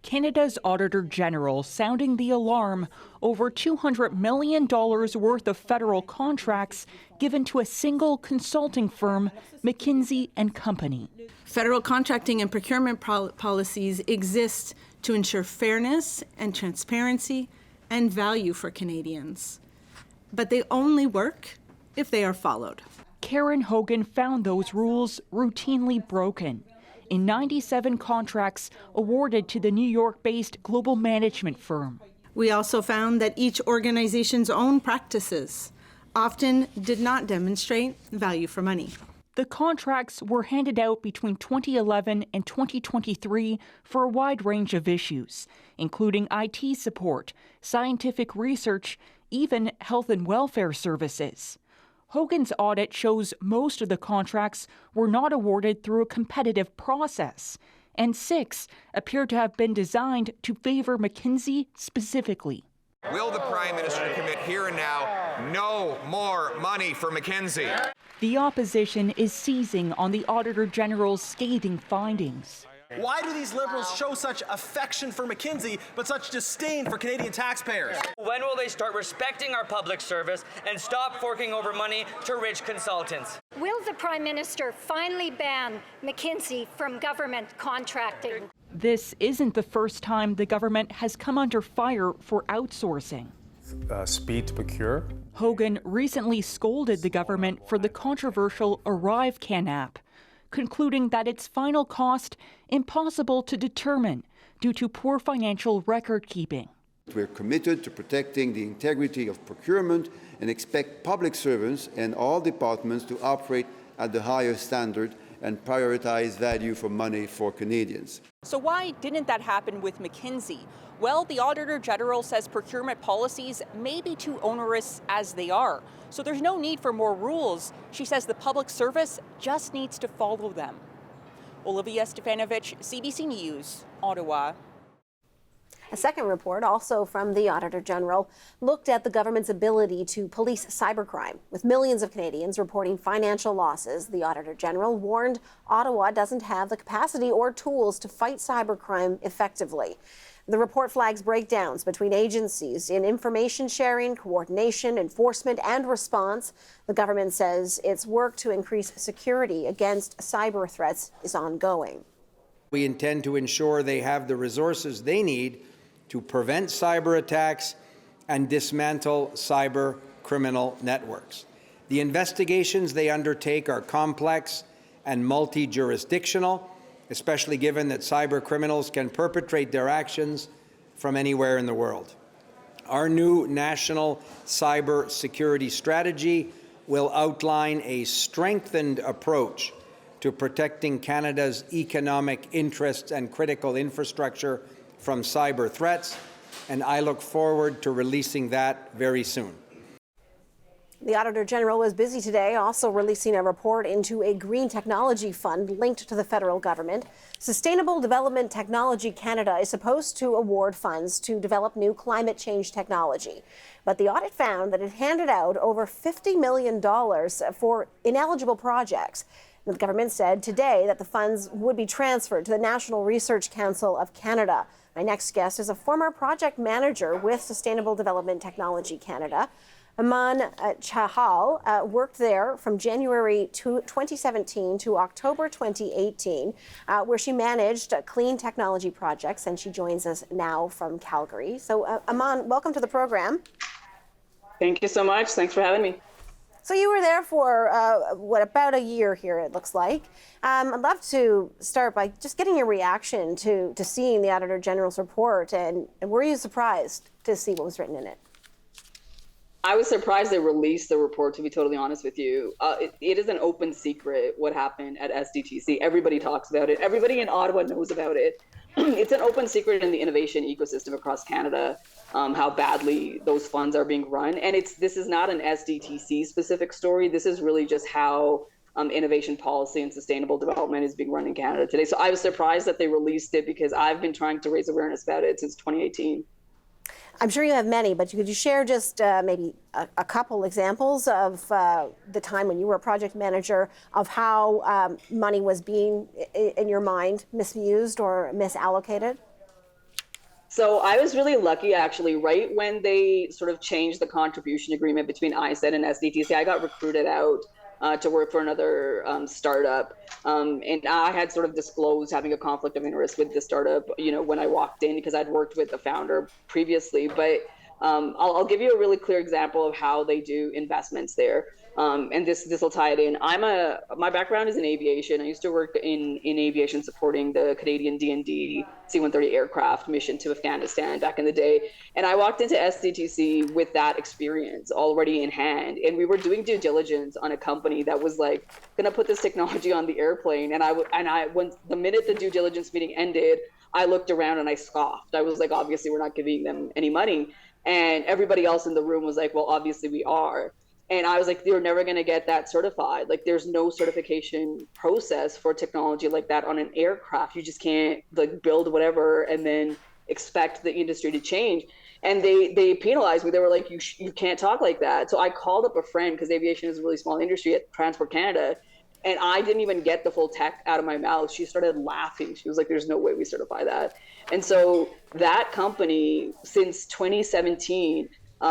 Canada's Auditor General sounding the alarm over $200 million worth of federal contracts given to a single consulting firm, McKinsey & Company. Federal contracting and procurement policies exist to ensure fairness and transparency and value for Canadians. But they only work if they are followed. Karen Hogan found those rules routinely broken in 97 contracts awarded to the New York-based global management firm. We also found that each organization's own practices often did not demonstrate value for money. The contracts were handed out between 2011 and 2023 for a wide range of issues, including IT support, scientific research, even health and welfare services. Hogan's audit shows most of the contracts were not awarded through a competitive process, and 6 appear to have been designed to favor McKinsey specifically. Will the Prime Minister commit here and now no more money for McKinsey? The opposition is seizing on the Auditor General's scathing findings. Why do these Liberals show such affection for McKinsey but such disdain for Canadian taxpayers? When will they start respecting our public service and stop forking over money to rich consultants? Will the Prime Minister finally ban McKinsey from government contracting? This isn't the first time the government has come under fire for outsourcing. Speed to procure. Hogan recently scolded the government for the controversial ArriveCan app, concluding that its final cost impossible to determine due to poor financial record keeping. We're committed to protecting the integrity of procurement and expect public servants and all departments to operate at the highest standard and prioritize value for money for Canadians. So why didn't that happen with McKinsey? Well, the Auditor General says procurement policies may be too onerous as they are. So there's no need for more rules. She says the public service just needs to follow them. Olivia Stefanovich, CBC News, Ottawa. A second report, also from the Auditor General, looked at the government's ability to police cybercrime. With millions of Canadians reporting financial losses, the Auditor General warned Ottawa doesn't have the capacity or tools to fight cybercrime effectively. The report flags breakdowns between agencies in information sharing, coordination, enforcement, and response. The government says its work to increase security against cyber threats is ongoing. We intend to ensure they have the resources they need to prevent cyber attacks and dismantle cyber criminal networks. The investigations they undertake are complex and multi-jurisdictional, especially given that cyber criminals can perpetrate their actions from anywhere in the world. Our new national cyber security strategy will outline a strengthened approach to protecting Canada's economic interests and critical infrastructure from cyber threats, and I look forward to releasing that very soon. The Auditor General was busy today also releasing a report into a green technology fund linked to the federal government. Sustainable Development Technology Canada is supposed to award funds to develop new climate change technology. But the audit found that it handed out over $50 million for ineligible projects. The government said today that the funds would be transferred to the National Research Council of Canada. My next guest is a former project manager with Sustainable Development Technology Canada. Aman Chahal worked there from January 2017 to October 2018, where she managed clean technology projects, and she joins us now from Calgary. So, Aman, welcome to the program. Thank you so much. Thanks for having me. So you were there for, about a year here, it looks like. I'd love to start by just getting your reaction to seeing the Auditor General's report, and were you surprised to see what was written in it? I was surprised they released the report, to be totally honest with you. It is an open secret what happened at SDTC. Everybody talks about it. Everybody in Ottawa knows about it. It's an open secret in the innovation ecosystem across Canada, how badly those funds are being run. And this is not an SDTC specific story. This is really just how innovation policy and sustainable development is being run in Canada today. So I was surprised that they released it because I've been trying to raise awareness about it since 2018. I'm sure you have many, but could you share just maybe a couple examples of the time when you were a project manager of how money was being, in your mind, misused or misallocated? So I was really lucky, actually, right when they sort of changed the contribution agreement between ISED and SDTC, I got recruited out to work for another startup. And I had sort of disclosed having a conflict of interest with the startup, when I walked in, because I'd worked with the founder previously. But I'll give you a really clear example of how they do investments there. And this will tie it in. My background is in aviation. I used to work in aviation supporting the Canadian D&D C-130 aircraft mission to Afghanistan back in the day. And I walked into SDTC with that experience already in hand. And we were doing due diligence on a company that was like going to put this technology on the airplane. And when the minute the due diligence meeting ended, I looked around and I scoffed. I was like, obviously, we're not giving them any money. And everybody else in the room was like, well, obviously we are. And I was like, you're never going to get that certified. Like, there's no certification process for technology like that on an aircraft. You just can't like build whatever and then expect the industry to change. And they penalized me. They were like, you can't talk like that. So I called up a friend, because aviation is a really small industry, at Transport Canada. And I didn't even get the full tech out of my mouth. She started laughing. She was like, there's no way we certify that. And so that company, since 2017,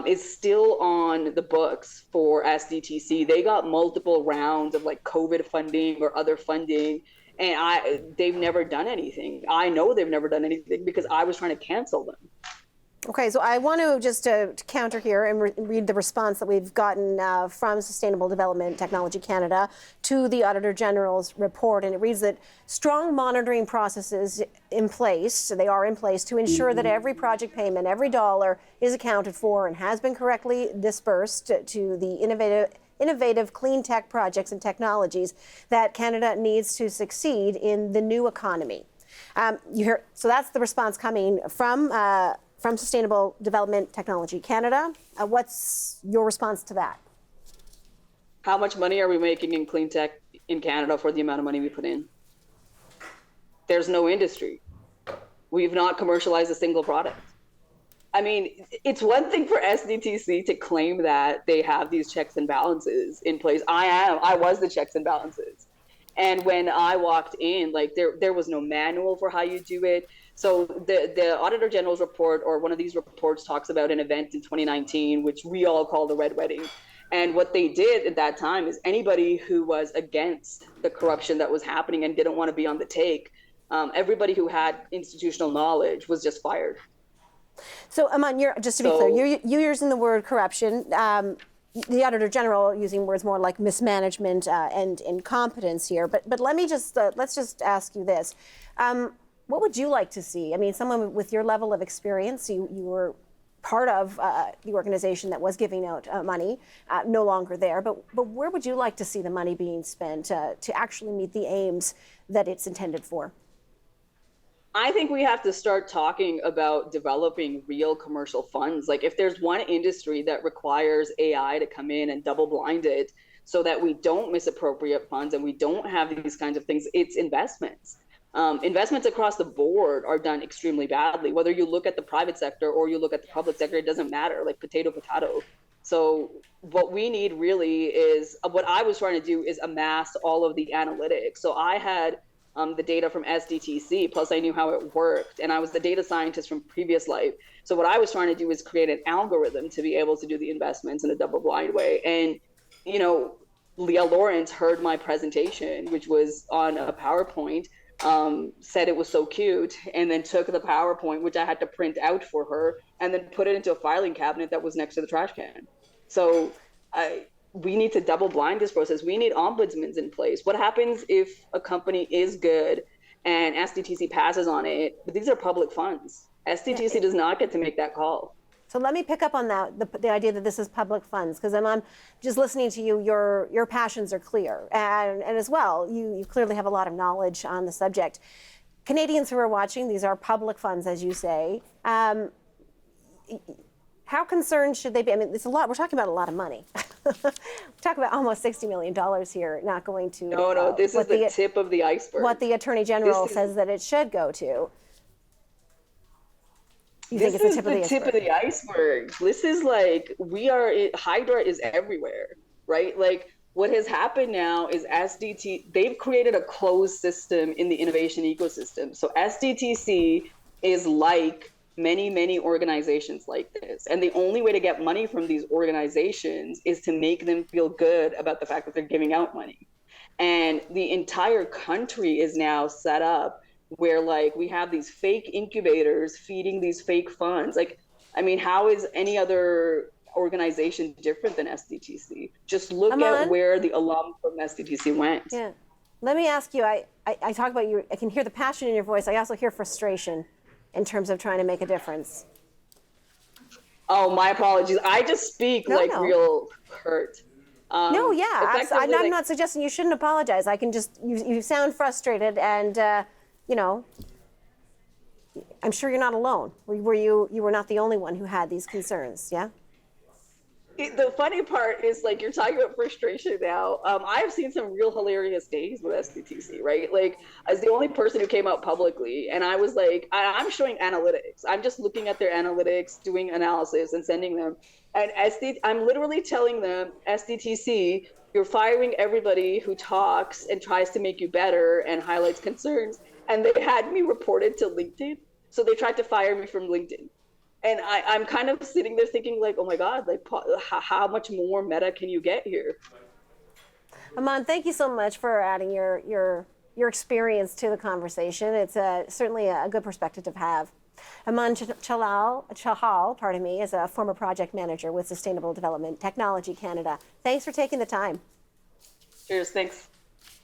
is still on the books for SDTC. They got multiple rounds of like COVID funding or other funding, and they've never done anything. I know they've never done anything because I was trying to cancel them. Okay, so I want to just to counter here and read the response that we've gotten from Sustainable Development Technology Canada to the Auditor General's report, and it reads that strong monitoring processes in place, so they are in place, to ensure that every project payment, every dollar is accounted for and has been correctly dispersed to the innovative clean tech projects and technologies that Canada needs to succeed in the new economy. So that's the response coming from Sustainable Development Technology Canada. What's your response to that? How much money are we making in clean tech in Canada for the amount of money we put in? There's no industry. We've not commercialized a single product. I mean, it's one thing for SDTC to claim that they have these checks and balances in place. I was the checks and balances. And when I walked in, like there was no manual for how you do it. So the Auditor General's report, or one of these reports, talks about an event in 2019, which we all call the Red Wedding. And what they did at that time is anybody who was against the corruption that was happening and didn't want to be on the take, everybody who had institutional knowledge was just fired. So Aman, just to be clear, you're using the word corruption. The Auditor General using words more like mismanagement and incompetence here. But let me just let's just ask you this. What would you like to see? I mean, someone with your level of experience, you were part of the organization that was giving out money, no longer there. But where would you like to see the money being spent to actually meet the aims that it's intended for? I think we have to start talking about developing real commercial funds. Like, if there's one industry that requires AI to come in and double blind it so that we don't misappropriate funds and we don't have these kinds of things, it's investments. Investments across the board are done extremely badly. Whether you look at the private sector or you look at the public sector, it doesn't matter, like potato. So what we need really is, what I was trying to do is amass all of the analytics. So I had the data from SDTC, plus I knew how it worked, and I was the data scientist from previous life. So what I was trying to do is create an algorithm to be able to do the investments in a double blind way. And, Leah Lawrence heard my presentation, which was on a PowerPoint, said it was so cute, and then took the PowerPoint, which I had to print out for her, and then put it into a filing cabinet that was next to the trash can. So we need to double blind this process. We need ombudsmen in place. What happens if a company is good and SDTC passes on it? But these are public funds. SDTC does not get to make that call. So let me pick up on that, the idea that this is public funds, because I'm just listening to you, your passions are clear. And as well, you clearly have a lot of knowledge on the subject. Canadians who are watching, these are public funds, as you say. How concerned should they be? I mean, it's a lot. We're talking about a lot of money. We're talking about almost $60 million here, not going to... No, this is the tip of the iceberg. What the Attorney General says that it should go to. You think This it's is the tip of the iceberg. This is like, Hydra is everywhere, right? Like, what has happened now is they've created a closed system in the innovation ecosystem. So SDTC is like many, many organizations like this. And the only way to get money from these organizations is to make them feel good about the fact that they're giving out money. And the entire country is now set up where, like, we have these fake incubators feeding these fake funds. Like, I mean, how is any other organization different than SDTC? Just look at where the alum from SDTC went. Yeah. Let me ask you, I talk about you, I can hear the passion in your voice. I also hear frustration in terms of trying to make a difference. Oh, my apologies. I just speak real hurt. No, yeah, I'm not suggesting you shouldn't apologize. I can just, you sound frustrated, and you know, I'm sure you're not alone. You were not the only one who had these concerns, yeah? The funny part is, like, you're talking about frustration now. I've seen some real hilarious days with SDTC, right? Like, as the only person who came out publicly, and I was like, I'm showing analytics. I'm just looking at their analytics, doing analysis and sending them. And I'm literally telling them, SDTC, you're firing everybody who talks and tries to make you better and highlights concerns. And they had me reported to LinkedIn. So they tried to fire me from LinkedIn. And I'm kind of sitting there thinking, like, oh my God, like, how much more meta can you get here? Aman, thank you so much for adding your experience to the conversation. It's certainly a good perspective to have. Aman Chahal, pardon me, is a former project manager with Sustainable Development Technology Canada. Thanks for taking the time. Cheers, thanks.